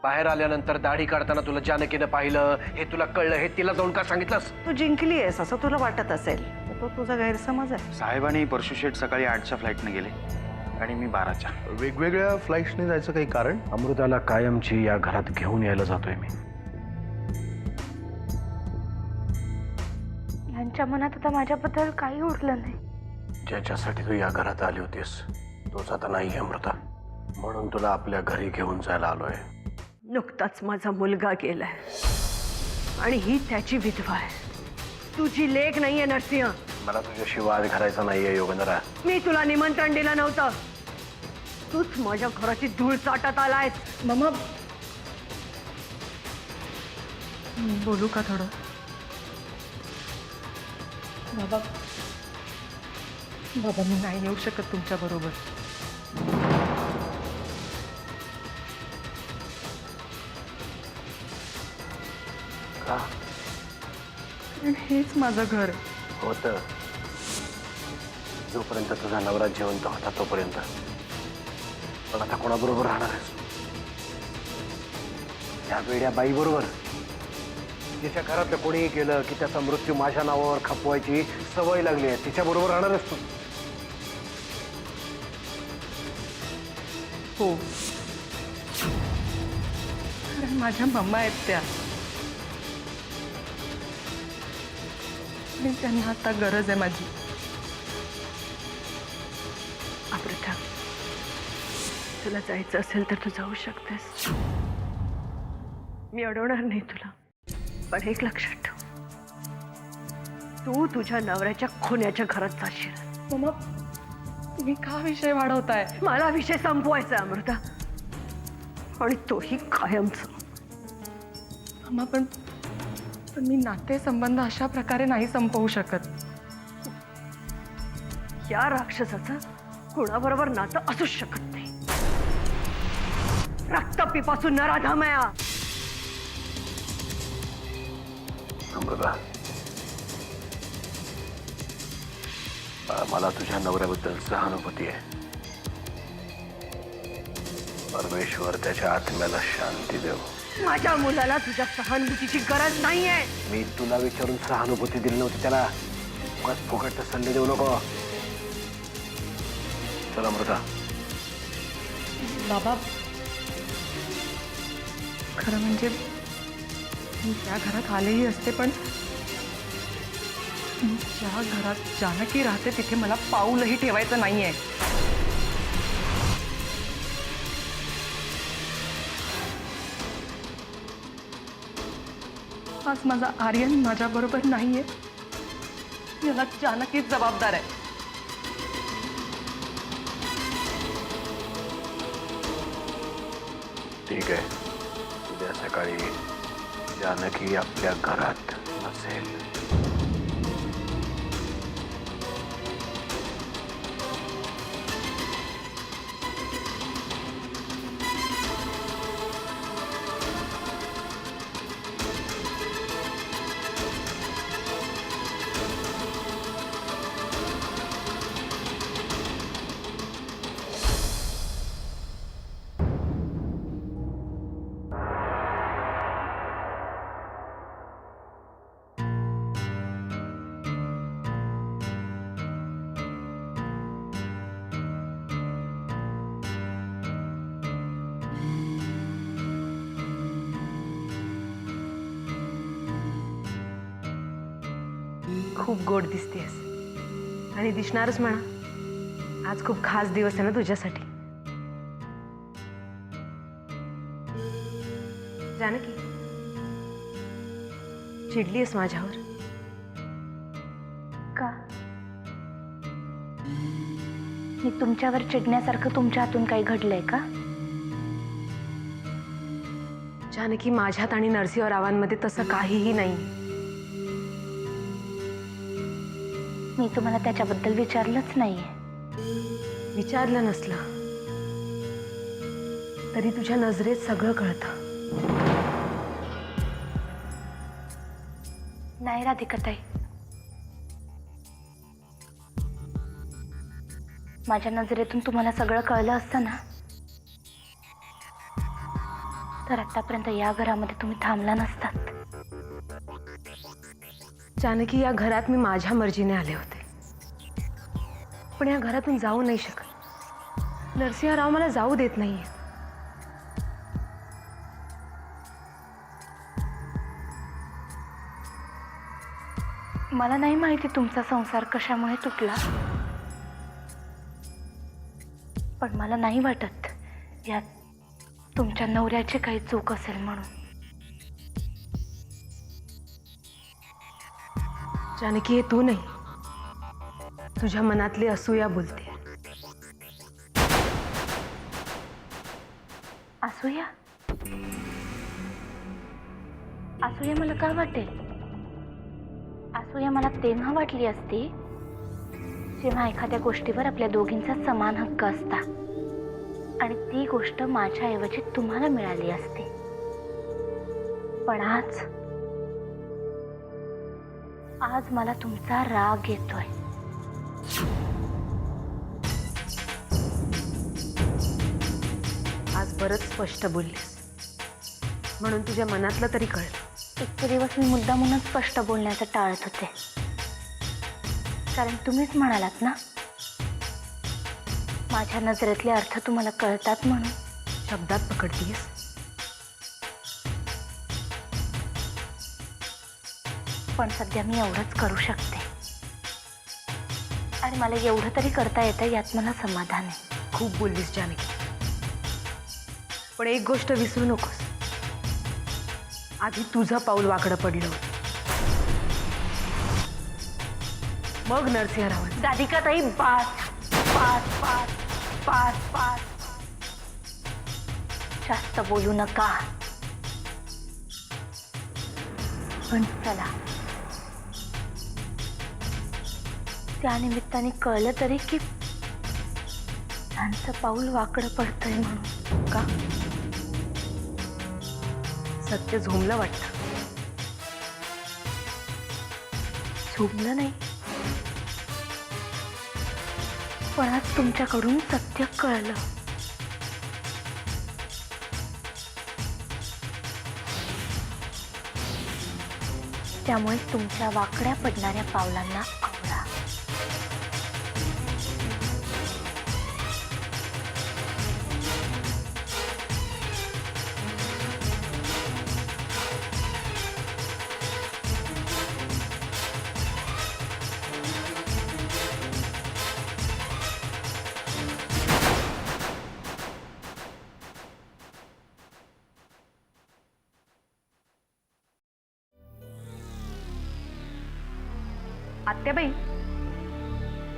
बाहेर आल्यानंतर दाढी काढताना तुला जानकीनं पाहिलं हे तुला कळलं, हे तिला जाऊन का सांगितलंस? तू जिंकली आहेस असं तुला वाटत असेल तर तो तुझा गैरसमज आहे. साहेब आणि परशु शेठ सकाळी 8च्या फ्लाईटने गेले आणि मी 12च्या. वेगवेगळ्या फ्लाईट्सने जायचं काही कारण? अमृताला कायमची या घरात घेऊन यायला जातोय मी. यांच्या मनात आता माझ्याबद्दल काही उरलं नाही. ज्याच्यासाठी तू या घरात आली होतीस तोच आता नाही अमृता, म्हणून तुला आपल्या घरी घेऊन जायला आलोय. नुकताच माझा मुलगा गेलाय आणि ही त्याची विधवा आहे. तुझी लेक नाहीये नरसिंह. मला तुझ्याशी वाद घालायचा नाहीये योगेंद्रा. मी तुला निमंत्रण दिलं नव्हतं. तूच माझ्या घराची धूळ चाटत आलायस. मम्मा बोलू का थोडं? बाबा बाबा मी नाही येऊ शकत तुमच्या बरोबर. का? कारण हेच माझं घर. होतं जोपर्यंत तुझा नवरा जिवंत होता तोपर्यंत. पण आता कोणाबरोबर राहणार आहेस? या वेड्या बाई बरोबर. तिच्या घरातलं कोणीही केलं की त्याचा मृत्यू माझ्या नावावर खपवायची सवय लागली आहे. तिच्या बरोबर राहणार आहेस तू? हो कारण माझ्या मम्मा आहेत त्या आणि त्यांना आता गरज आहे माझी. अमृता तुला जायचं असेल तर तू जाऊ शकतेस. मी अडवणार नाही तुला. पण एक लक्षात ठेव, तू तुझ्या नवऱ्याच्या खुन्याच्या घरात जाशील. मम्मा तुम्ही का विषय वाढवताय? मला विषय संपवायचा अमृता, आणि तोही कायमचा. मम्मा पण मी नातेसंबंध अशा प्रकारे नाही संपवू शकत. या राक्षसाचं कुणाबरोबर नातं असूच शकत नाही. रक्तपिपासून नराधमया. अमृता, मला तुझ्या नवऱ्याबद्दल सहानुभूती आहे. परमेश्वर त्याच्या आत्म्याला शांती देव. माझ्या मुलाला तुझ्या सहानुभूतीची गरज नाहीये. मी तुला विचारून सहानुभूती दिली नव्हती त्याला. उगाच फुकट सल्ले देऊ नको. चल अमृता. बाबा खरं म्हणजे मी त्या घरात आलेही असते, पण ज्या घरात जानकी राहते तिथे मला पाऊलही ठेवायचं नाहीये. आज माझा आर्यन माझ्या बरोबर नाहीये, याला जानकीच जबाबदार आहे. ठीक आहे, उद्या सकाळी जानकी आपल्या घरात नसेल. खूप गोड दिसतेस आणि दिसणारच म्हणा. आज खूप खास दिवस आहे ना तुझ्यासाठी. जानकी चिडलीस माझ्यावर का? मी तुमच्यावर चिडण्यासारखं तुमच्या हातून काही घडलंय का? जानकी माझ्यात आणि नरसिंहरावांमध्ये तसं काहीही नाही. मी तुम्हाला त्याच्याबद्दल विचारलंच नाहीये. विचारलं नसलं तरी तुझ्या नजरेत सगळं कळतं. नाही राधिकाताई, माझ्या नजरेतून तुम्हाला सगळं कळलं असतं ना तर आतापर्यंत या घरामध्ये तुम्ही थांबला नसतात. जानकी, या घरात मी माझ्या मर्जीने आले होते, पण या घरातून जाऊ नाही शकत. नरसिंहराव मला जाऊ देत नाहीये. मला नाही माहिती तुमचा संसार कशामुळे तुटला, पण मला नाही वाटत यात तुमच्या नवऱ्याची काही चूक असेल म्हणून. जानकी, हे तू नाही, तुझ्या मनातली असूया बोलते. असूया? असूया मला का वाटेल? असूया मला तेव्हा वाटली असती जेव्हा एखाद्या गोष्टीवर आपल्या दोघींचा समान हक्क असता आणि ती गोष्ट माझ्याऐवजी तुम्हाला मिळाली असती. पण आज मला तुमचा राग येतोय. आज बरंच स्पष्ट बोललीस, म्हणून तुझ्या मनातलं तरी कळलं. इतके दिवस मी मुद्दामूनच स्पष्ट बोलण्याचं टाळत होते, कारण तुम्हीच म्हणालात ना माझ्या नजरेतले अर्थ तुम्हाला कळतात म्हणून. शब्दात पकडतीस. पण सध्या मी एवढंच करू शकते आणि मला एवढं तरी करता येतं यात मला समाधान आहे. खूप बोललीस जानकी, पण एक गोष्ट विसरू नकोस. आधी तुझं पाऊल वाकडं पडलं होतं, मग नरसिंहराव. राधिकाताई, पाच पाच पाच पाच पाच. जास्त बोलू नका. पण चला, त्या निमित्ताने कळलं तरी की त्यांचं पाऊल वाकडं पडतंय म्हणून. का? सत्य झोंबलं वाटतं. झोपलं नाही, पण आज तुमच्याकडून सत्य कळलं. त्यामुळे तुमच्या वाकड्या पडणाऱ्या पावलांना आवडा. आत्याबाई,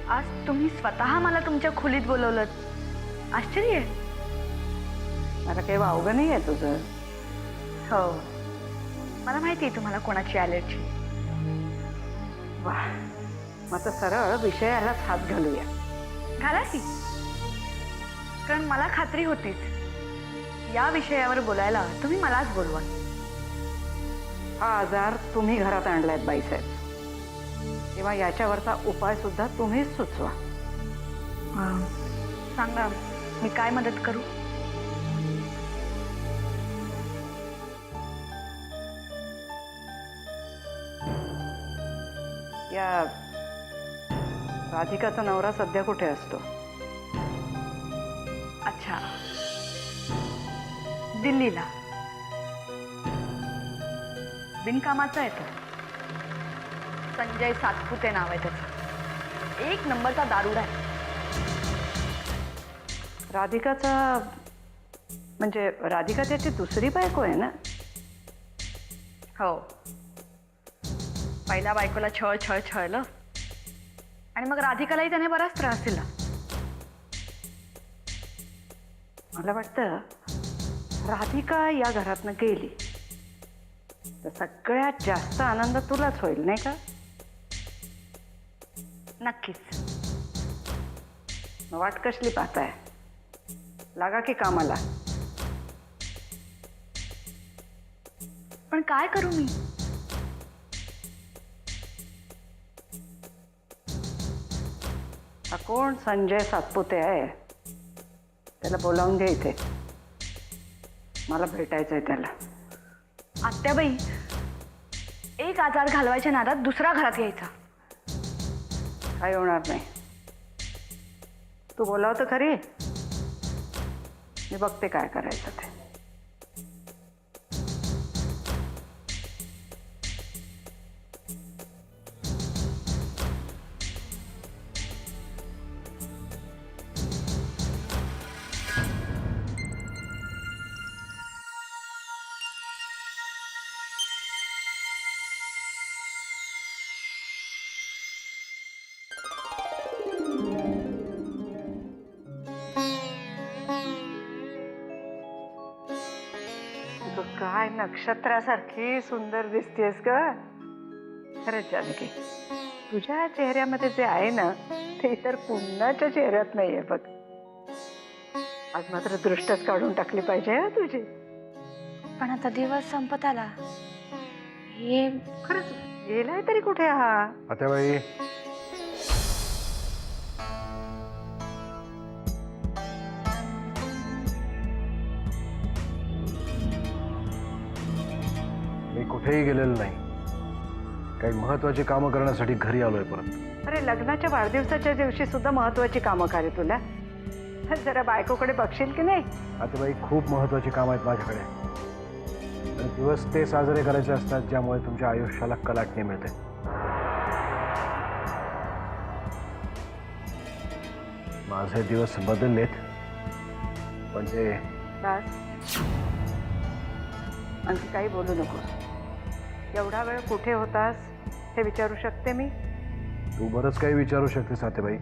आज तुम्ही स्वतः मला तुमच्या खोलीत बोलवलं. आश्चर्य आहे. मला काही वावगं नाही आहे तुझं. हो, मला माहिती आहे तुम्हाला कोणाची ॲलर्जी. वा, मग तर सरळ विषयालाच हात घालूया. घाला की, कारण मला खात्री होतीच या विषयावर बोलायला तुम्ही मलाच बोलवा. हा आजार तुम्ही घरात आणलायत बाईसाहेब, तेव्हा याच्यावरचा उपाय सुद्धा तुम्हीच सुचवा. सांगा, मी काय मदत करू? या राधिकाचा नवरा सध्या कुठे असतो? अच्छा, दिल्लीला. बिनकामाचा आहे तो. संजय सातपुते नाव आहे त्याचं. एक नंबरचा दारुडा आहे. राधिकाचा म्हणजे राधिका त्याची दुसरी बायको आहे ना? हो, पहिल्या बायकोला छळलं आणि मग राधिकालाही त्याने बराच त्रास दिला. मला वाटतं राधिका या घरातनं गेली तर सगळ्यात जास्त आनंद तुलाच होईल, नाही का? नक्कीच. मग वाट कसली पाहताय? लागा की कामाला. पण काय करू मी? हा कोण संजय सातपुते आहे? त्याला बोलावून घे इथे. मला भेटायचंय त्याला. आत्याबाई, एक आजार घालवायच्या नादात दुसरा घरात यायचा. काही होणार नाही. तू बोलावं तर खरी. मी बघते काय करायचं ते. तू काय नक्षत्रासारखी सुंदर दिसतेस ग. खरंच जानकी, तुझ्या चेहऱ्यामध्ये जे आहे ना ते इतर कुणाच्या चेहऱ्यात नाहीये बघ. आज मात्र दृष्टच काढून टाकली पाहिजे हा तुझी. पण आता दिवस संपत आला. हे खरंच गेलाय तरी कुठे हा. आत्याबाई, मी कुठेही गेलेलो नाही. काही महत्वाची कामं करण्यासाठी घरी आलोय परत. अरे लग्नाच्या वाढदिवसाच्या दिवशी सुद्धा महत्वाची कामं करे तुला. जरा बायकोकडे बघशील की नाही. आत्याबाई, खूप महत्वाची कामं आहेत माझ्याकडे. आणि दिवस ते साजरे करायचे असतात ज्यामुळे तुमच्या आयुष्याला कलाटणी मिळते. माझे दिवस बदललेत, पण ते बस आणखी काही बोलू नकोस. एवढा वेळ कुठे होतास हे विचारू शकते मी. तू बरंच काही विचारू शकतेस आत्याबाई.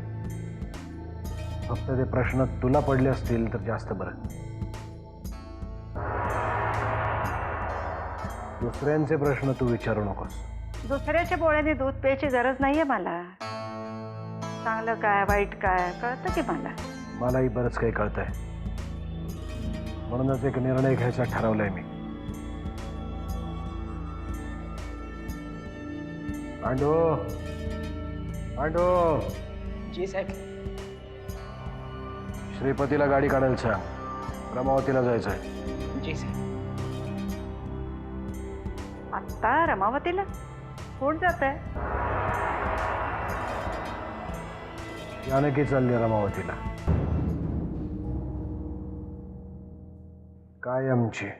फक्त ते प्रश्न तुला पडले असतील तर जास्त बरं. दुसऱ्यांचे प्रश्न तू विचारू नकोस. दुसऱ्याच्या पोळ्याने दूध प्यायची गरज नाहीये मला. चांगलं काय वाईट काय कळतं की मला. मलाही बरंच काही कळतंय. म्हणूनच एक निर्णय घ्यायचा ठरवलाय मी. पांडू, पांडू. जी साहेब. श्रीपतीला गाडी काढायला सांग. रमावतीला जायचंय. जी साहेब. आत्ता रमावतीला कोण जात आहे. जानकी चालली रमावतीला. कायमची.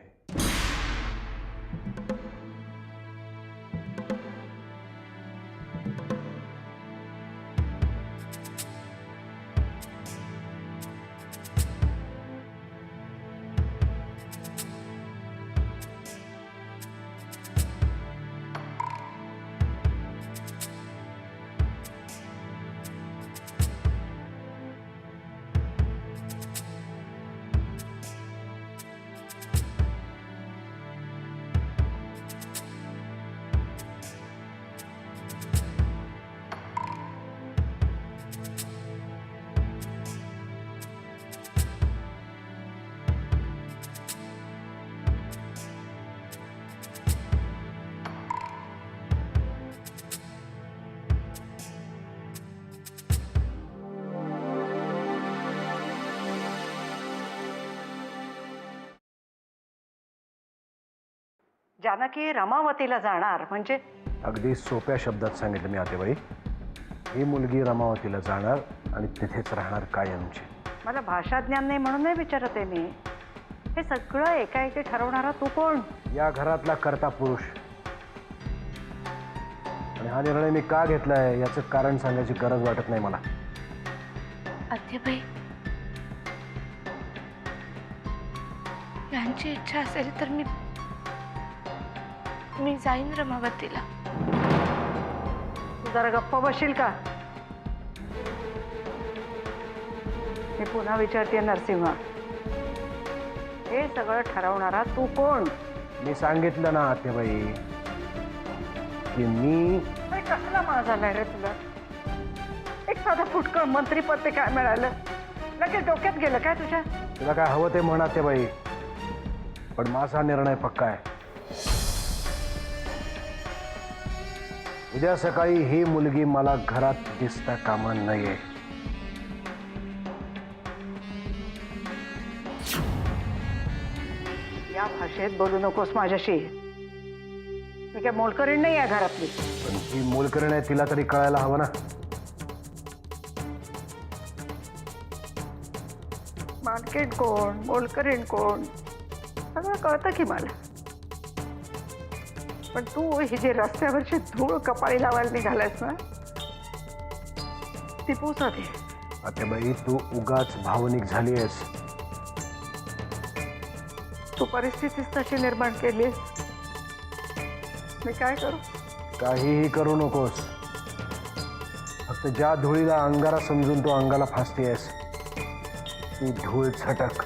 जानकी रमावतीला जाणार म्हणजे. अगदी सोप्या शब्दात सांगितलं मी आतेबाई. ही मुलगी रमावतीला जाणार आणि तिथेच राहणार कायमची. मला भाषा ज्ञान नाही म्हणून नाही विचारत आहे मी. हे सगळं एकाएकी ठरवणारा तू कोण. या घरातला कर्ता पुरुष. आणि हा निर्णय मी का घेतलाय याचं कारण सांगायची गरज वाटत नाही मला. आत्याबाई, यांची इच्छा असेल तर मी जाईन रमावतीला. तू जरा गप्प बसशील का. मी पुन्हा विचारते नरसिंह, हे सगळं ठरवणारा तू कोण. मी सांगितलं ना आत्याबाई की मी. कसला माज आलाय रे तुला. एक साधं फुटकं मंत्रीपद ते काय मिळालं लगेच डोक्यात गेलं काय तुझ्या. तुला काय हवं ते म्हण आत्याबाई, पण माझा निर्णय पक्का आहे. उद्या सकाळी ही मुलगी मला घरात दिसता कामा नये. या भाषेत बोलू नकोस माझ्याशी. मी काय मोलकरीण नाही या घरातली. पण ही मोलकरीण आहे तिला तरी कळायला हवं ना. मार्केट कोण, मोलकरीण कोण, सगळं कळतं की मला. पण तू ही जी रस्त्यावरची धूळ कपाळी लावायला निघालायस ना, ती पुसत आहे. आत्याबाई तू उगाच भावनिक झाली आहेस. तू परिस्थितीच तशी निर्माण केलीस. मी काय करू? काहीही करू नकोस. फक्त ज्या धुळीला अंगारा समजून तू अंगाला फासतेस ती धूळ झटक.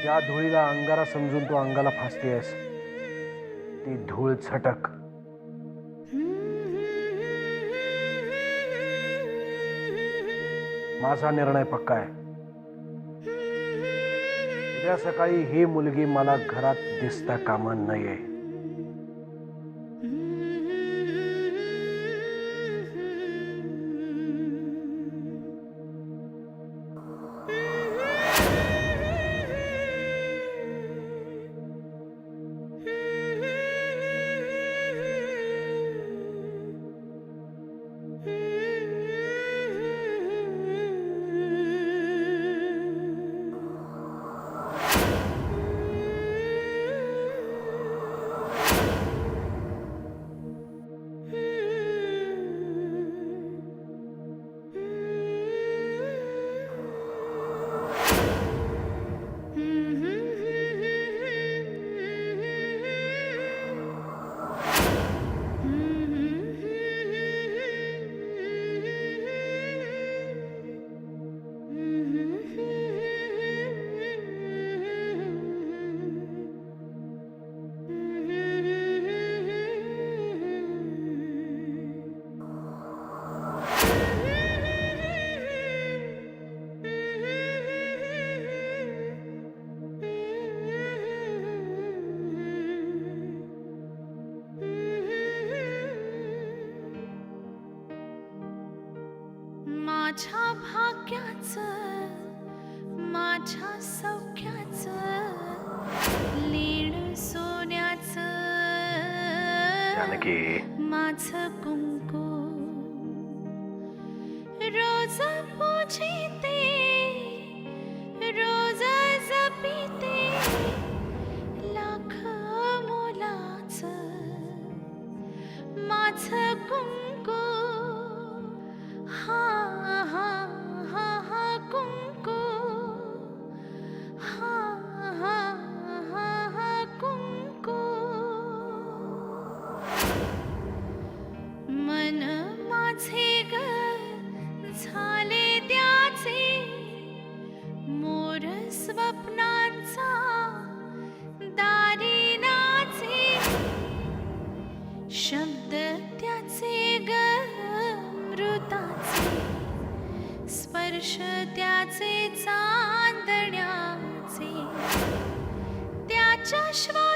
ज्या धुळीला अंगारा समजून तू अंगाला फासतेस ती धूळ झटक. माझा निर्णय पक्का आहे. उद्या सकाळी ही मुलगी मला घरात दिसता कामा नये. माझ्या भाग्याचं, माझ्या सौख्याचं, लीण सोन्याचं, जानकी माझं कुंकू रोज पूजिते, रोज जपिते, लाख मोलाचं माझं कुंकू. हा हा हा हा कुंकू, हा हा हा हा कुंकू. मन माझे ग झाले त्याचे, मोर स्वप्नांचा दारी नाचे, शब्द त्याचे ग अमृताचे, स्पर्श त्याचे चांदण्याचे, त्याच्या श्वास